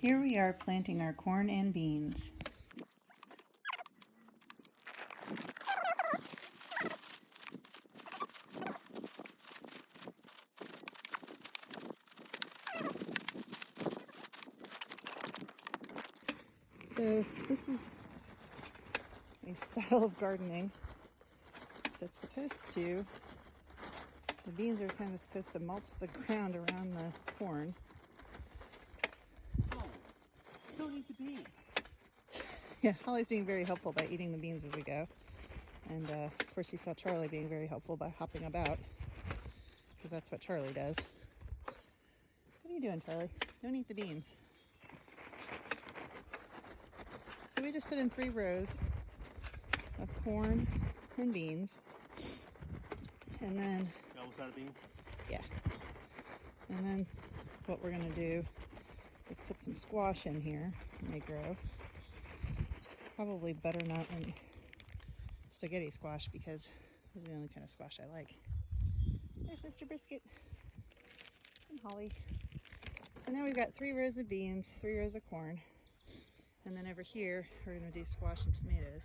Here we are planting our corn and beans. So this is a style of gardening that's supposed to, the beans are kind of supposed to mulch the ground around the corn. Oh, don't eat the beans. Yeah, Holly's being very helpful by eating the beans as we go. And of course you saw Charlie being very helpful by hopping about, because that's what Charlie does. What are you doing, Charlie? Don't eat the beans. So we just put in 3 rows of corn and beans. And then, You almost out of beans? yeah. And then what we're gonna do is put some squash in here when they grow. Probably butternut and spaghetti squash, because this is the only kind of squash I like. There's Mr. Brisket and Holly. So now we've got 3 rows of beans, 3 rows of corn. And then over here, we're gonna do squash and tomatoes.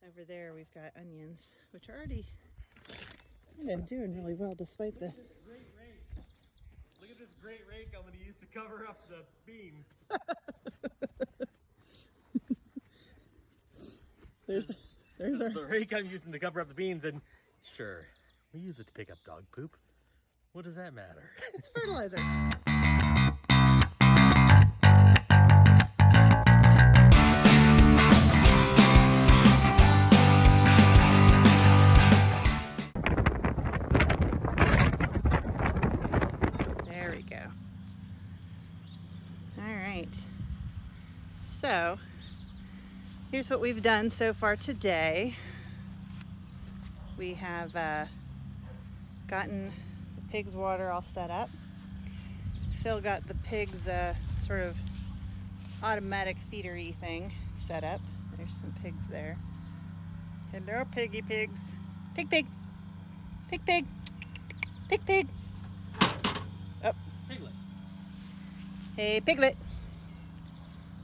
Over there, we've got onions, which are already kind of doing really well despite the... Look at this great rake I'm going to use to cover up the beans. There's This our... is the rake I'm using to cover up the beans, and sure, we use it to pick up dog poop. What does that matter? It's fertilizer. There we go. All right. So, here's what we've done so far today. We have gotten the pigs' water all set up. Phil got the pigs' sort of automatic feedery thing set up. There's some pigs there. Hello, piggy pigs. Pig, pig. Pig, pig. Pig, pig. Oh. Piglet. Hey, Piglet.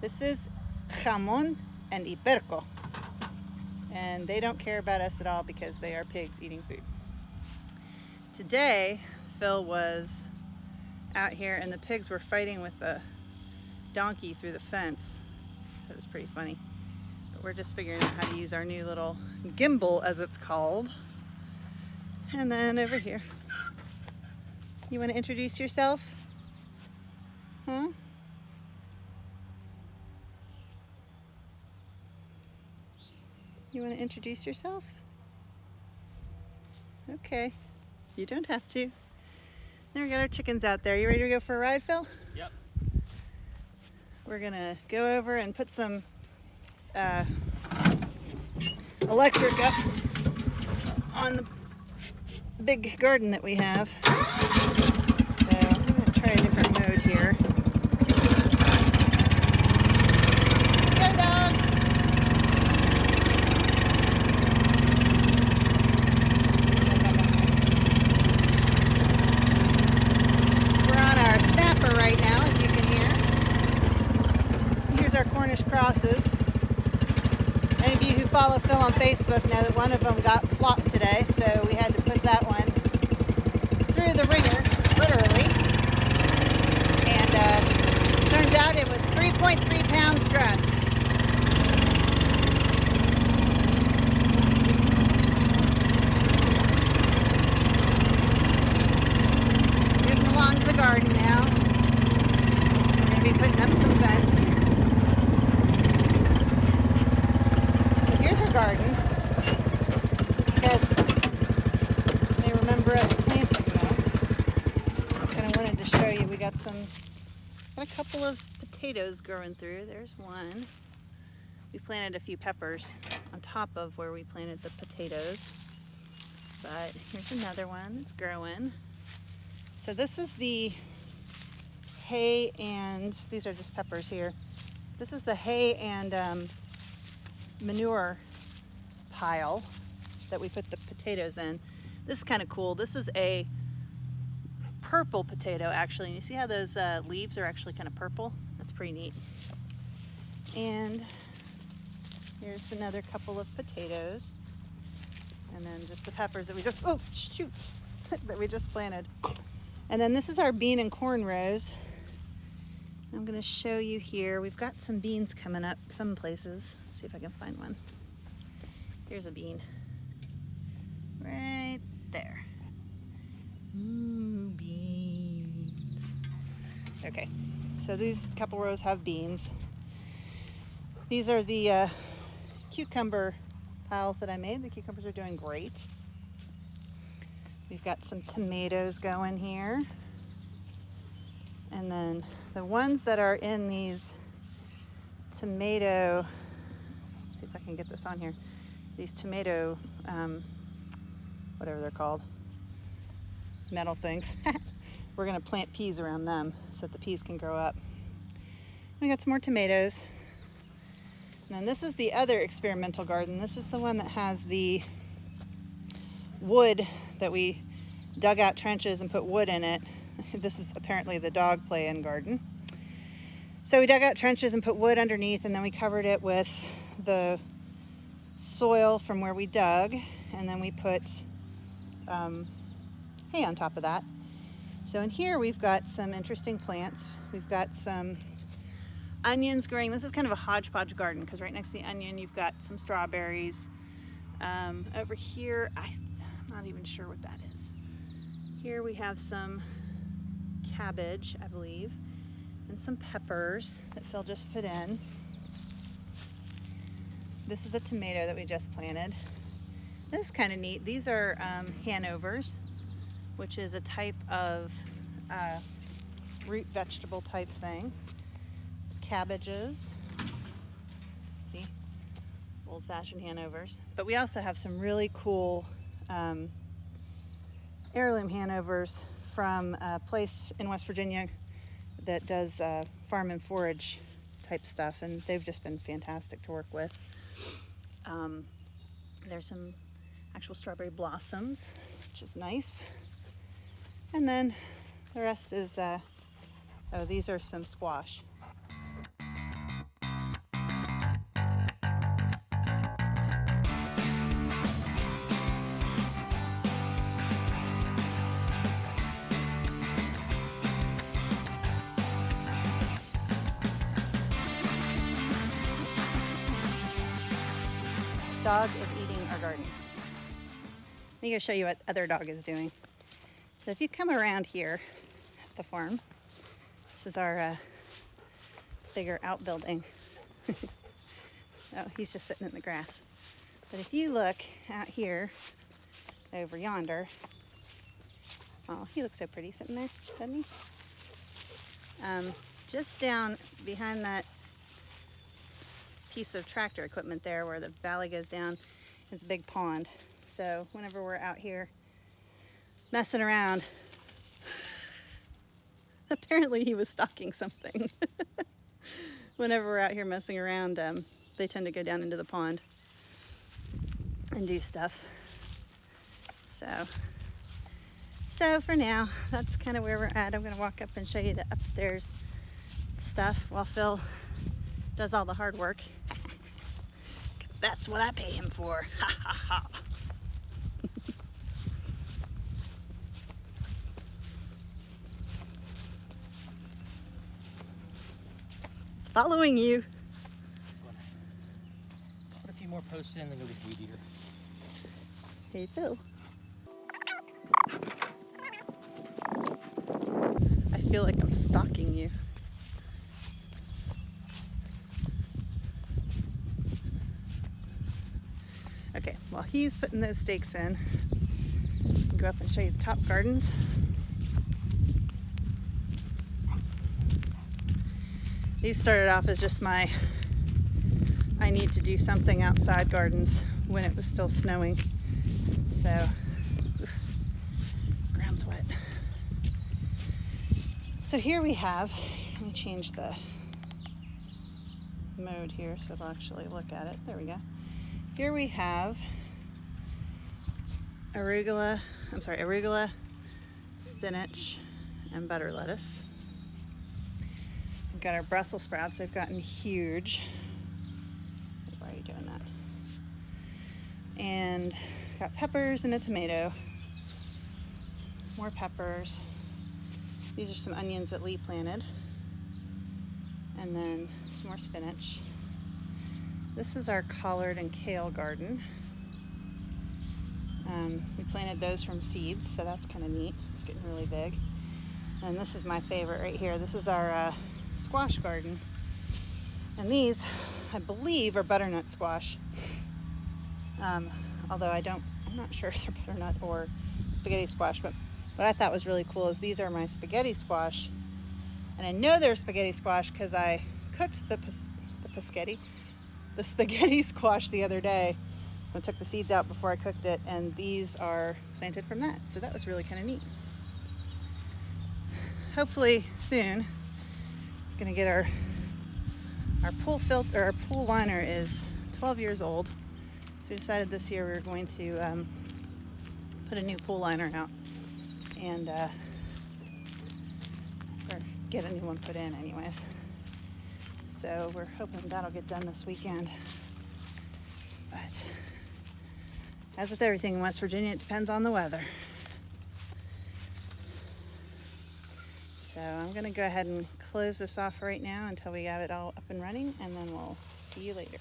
This is Jamon and Iperco. And they don't care about us at all because they are pigs eating food. Today, Phil was out here and the pigs were fighting with the donkey through the fence. So it was pretty funny. But we're just figuring out how to use our new little gimbal, as it's called. And then over here. You want to introduce yourself? Huh? You want to introduce yourself? Okay. You don't have to. Then we got our chickens out there. You ready to go for a ride, Phil? Yep. We're gonna go over and put some electric up on the big garden that we have. So I'm gonna try a different mode here. Go dogs! We're on our snapper right now, as you can hear. Here's our Cornish crosses. Any of you who follow Phil on Facebook know that one of them got flopped today, so we had to put that one through the ringer, literally. And turns out it was 3.3 pounds dressed. Moving along to the garden now. We're going to be putting up some fence. Here's our garden. You guys may remember us planting this. Kind of wanted to show you. We got a couple of potatoes growing through. There's one. We planted a few peppers on top of where we planted the potatoes. But here's another one that's growing. So this is the hay, and these are just peppers here. This is the hay and manure pile that we put the potatoes in. This is kind of cool. This is a purple potato actually. And you see how those leaves are actually kind of purple? That's pretty neat. And here's another couple of potatoes. And then just the peppers that we just, oh shoot, that we just planted. And then this is our bean and corn rows. I'm gonna show you here. We've got some beans coming up some places. Let's see if I can find one. Here's a bean. Right there. Ooh, beans. Okay, so these couple rows have beans. These are the cucumber piles that I made. The cucumbers are doing great. We've got some tomatoes going here. And then the ones that are in these tomato, let's see if I can get this on here. These tomato, whatever they're called, metal things. We're gonna plant peas around them so that the peas can grow up. We got some more tomatoes. And then this is the other experimental garden. This is the one that has the wood that we dug out trenches and put wood in it. This is apparently the dog play-in garden. So we dug out trenches and put wood underneath, and then we covered it with the soil from where we dug, and then we put hay on top of that. So in here we've got some interesting plants. We've got some onions growing. This is kind of a hodgepodge garden because right next to the onion you've got some strawberries. Over here, I'm not even sure what that is. Here we have some cabbage, I believe, and some peppers that Phil just put in. This is a tomato that we just planted. This is kind of neat. These are Hanovers, which is a type of root vegetable type thing. Cabbages, see, old-fashioned Hanovers. But we also have some really cool heirloom Hanovers from a place in West Virginia that does farm and forage type stuff, and they've just been fantastic to work with. There's some actual strawberry blossoms, which is nice. And then the rest is, oh, these are some squash. Dog is eating our garden. Let me go show you what other dog is doing. So if you come around here at the farm, this is our bigger outbuilding. Oh, he's just sitting in the grass. But if you look out here, over yonder, oh, he looks so pretty sitting there, doesn't he? Just down behind that piece of tractor equipment there where the valley goes down is a big pond. So whenever we're out here messing around, apparently he was stalking something. Whenever we're out here messing around, they tend to go down into the pond and do stuff. So for now, that's kind of where we're at. I'm going to walk up and show you the upstairs stuff while Phil does all the hard work. That's what I pay him for. Ha ha ha. It's following you. Put a few more posts in and then go get weed eater. Hey Phil. I feel like I'm stalking you. Okay, while he's putting those stakes in, I'll go up and show you the top gardens. These started off as just my I need to do something outside gardens when it was still snowing. So, ground's wet. So here we have, let me change the mode here so it'll actually look at it. There we go. Here we have arugula, spinach, and butter lettuce. We've got our Brussels sprouts. They've gotten huge. Why are you doing that? And got peppers and a tomato. More peppers. These are some onions that Lee planted. And then some more spinach. This is our collard and kale garden. We planted those from seeds, so that's kind of neat. It's getting really big. And this is my favorite right here. This is our squash garden. And these, I believe, are butternut squash. Although I'm not sure if they're butternut or spaghetti squash, but what I thought was really cool is these are my spaghetti squash. And I know they're spaghetti squash because I cooked the spaghetti squash the other day. I took the seeds out before I cooked it, and these are planted from that. So that was really kind of neat. Hopefully soon, we're gonna get our pool filter. Our pool liner is 12 years old, so we decided this year we were going to put a new pool liner out and or get a new one put in, anyways. So we're hoping that'll get done this weekend. But as with everything in West Virginia, it depends on the weather. So I'm gonna go ahead and close this off right now until we have it all up and running, and then we'll see you later.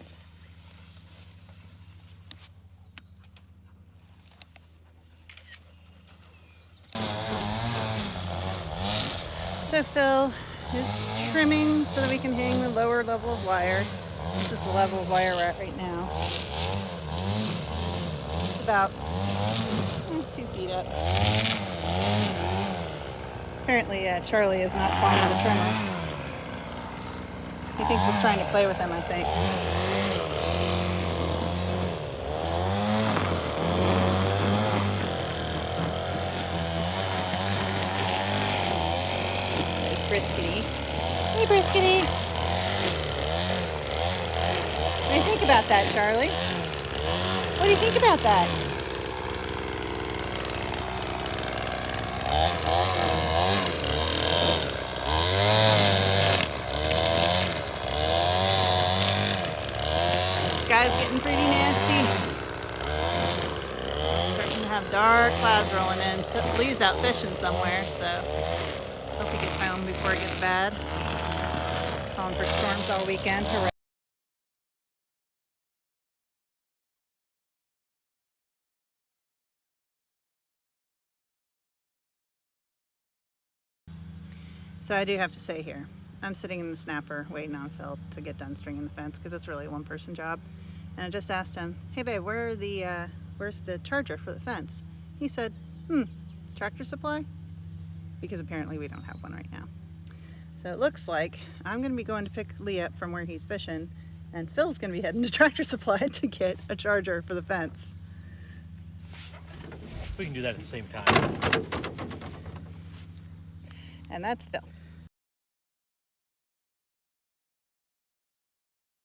So Phil is trimming so that we can hang the lower level of wire. This is the level of wire we're at right now. It's about 2 feet up. Apparently Charlie is not fond of the trimmer. He thinks he's trying to play with him, I think. There's Briskety. Hey, Briskety. What do you think about that, Charlie? What do you think about that? The sky's getting pretty nasty. Starting to have dark clouds rolling in. Lee's out fishing somewhere, so hope he gets home before it gets bad. Calling for storms all weekend. Hooray. So I do have to say here, I'm sitting in the snapper waiting on Phil to get done stringing the fence because it's really a one-person job. And I just asked him, hey babe, where's the charger for the fence? He said, Tractor Supply? Because apparently we don't have one right now. So it looks like I'm gonna be going to pick Lee up from where he's fishing, and Phil's gonna be heading to Tractor Supply to get a charger for the fence. We can do that at the same time. And that's Phil.